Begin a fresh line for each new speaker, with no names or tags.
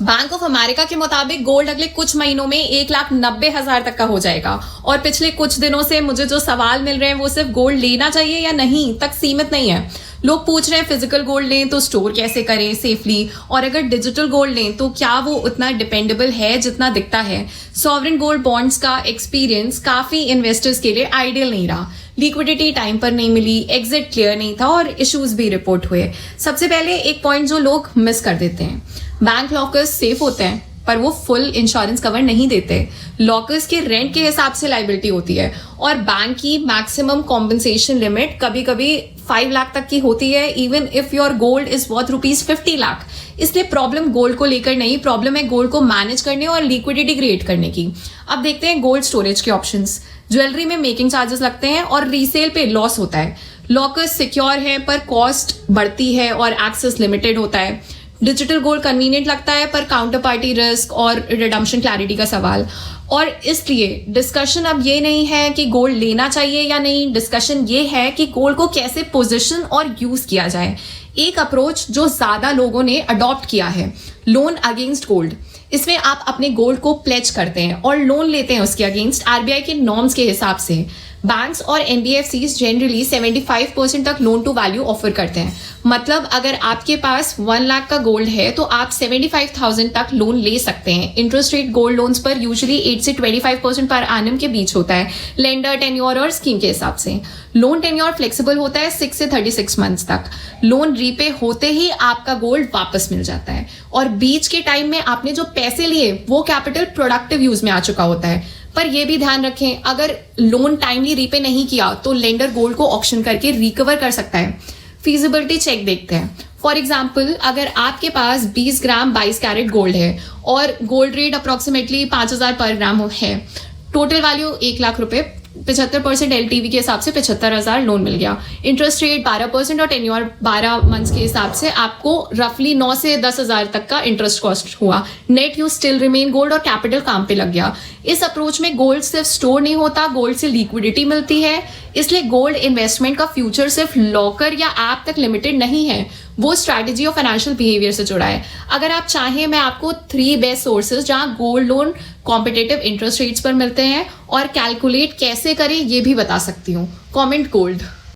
Bank of America के मुताबिक gold अगले कुछ महीनों में 1,90,000 तक का हो जाएगा। और पिछले कुछ दिनों से मुझे जो सवाल मिल रहे हैं वो सिर्फ गोल्ड लेना चाहिए या नहीं तक सीमित नहीं है। लोग पूछ रहे हैं फिजिकल गोल्ड लें तो स्टोर कैसे करें सेफली, और अगर डिजिटल गोल्ड लें तो क्या वो उतना डिपेंडेबल है जितना दिखता है। सॉवरेन गोल्ड बॉन्ड्स का एक्सपीरियंस काफी इन्वेस्टर्स के लिए आइडियल नहीं रहा। लिक्विडिटी टाइम पर नहीं मिली, एग्जिट क्लियर नहीं था और इश्यूज भी रिपोर्ट हुए। सबसे पहले एक पॉइंट जो लोग मिस कर देते हैं, बैंक लॉकर्स सेफ होते हैं पर वो फुल इंश्योरेंस कवर नहीं देते। लॉकर्स के रेंट के हिसाब से लाइबिलिटी होती है और बैंक की मैक्सिमम कॉम्पनसेशन लिमिट कभी कभी 5 लाख तक की होती है, even if your gold is worth ₹50 lakh. इसलिए प्रॉब्लम गोल्ड को लेकर नहीं, प्रॉब्लम है गोल्ड को मैनेज करने और लिक्विडिटी क्रिएट करने की। अब देखते हैं गोल्ड स्टोरेज के ऑप्शंस। ज्वेलरी में मेकिंग चार्जेस लगते हैं और रीसेल पे लॉस होता है। लॉकर्स सिक्योर है पर कॉस्ट बढ़ती है और एक्सेस लिमिटेड होता है। डिजिटल गोल्ड कन्वीनियंट लगता है पर काउंटर पार्टी रिस्क और रिडम्पशन क्लैरिटी का सवाल। और इसलिए डिस्कशन अब ये नहीं है कि गोल्ड लेना चाहिए या नहीं, डिस्कशन ये है कि गोल्ड को कैसे पोजीशन और यूज किया जाए। एक अप्रोच जो ज्यादा लोगों ने अडॉप्ट किया है, लोन अगेंस्ट गोल्ड। इसमें आप अपने गोल्ड को प्लेज करते हैं और लोन लेते हैं उसके अगेंस्ट आरबीआई के नॉर्म्स के हिसाब से। बैंक्स और एनबीएफसीज जनरली 75% तक लोन टू वैल्यू ऑफर करते हैं। मतलब अगर आपके पास 1 लाख का गोल्ड है तो आप 75,000 तक लोन ले सकते हैं। इंटरेस्ट रेट गोल्ड लोन्स पर यूजुअली 8 से 25% पर एनम के बीच होता है, लेंडर, टेन्योर और स्कीम के हिसाब से। लोन टेन्योर फ्लेक्सिबल होता है 6 से 36 मंथ्स तक। लोन रीपे होते ही आपका गोल्ड वापस मिल जाता है और बीच के टाइम में आपने जो पैसे लिए वो कैपिटल प्रोडक्टिव यूज में आ चुका होता है। पर यह भी ध्यान रखें, अगर लोन टाइमली रीपे नहीं किया तो लेंडर गोल्ड को ऑक्शन करके रिकवर कर सकता है। फीजिबिलिटी चेक देखते हैं। फॉर एग्जाम्पल, अगर आपके पास 20 ग्राम 22 कैरेट गोल्ड है और गोल्ड रेट अप्रोक्सीमेटली 5,000 पर ग्राम है, टोटल वैल्यू 1 लाख रुपए, 75% एलटीवी के हिसाब से 75,000 लोन मिल गया। इंटरेस्ट रेट 12% और टेन्योर 12 मंथ्स के हिसाब से आपको रफली 9 से 10,000 तक का इंटरेस्ट कॉस्ट हुआ। Net you still remain gold और कैपिटल काम पे लग गया। इस अप्रोच में गोल्ड सिर्फ स्टोर नहीं होता, गोल्ड से लिक्विडिटी मिलती है। इसलिए गोल्ड इन्वेस्टमेंट का फ्यूचर सिर्फ लॉकर या ऐप तक लिमिटेड नहीं है, वो स्ट्रैटेजी और फाइनेंशियल बिहेवियर से जुड़ा है। अगर आप चाहें मैं आपको 3 बेस्ट सोर्सेज जहां gold loan competitive interest rates पर मिलते हैं और कैलकुलेट कैसे करें ये भी बता सकती हूँ। Comment gold.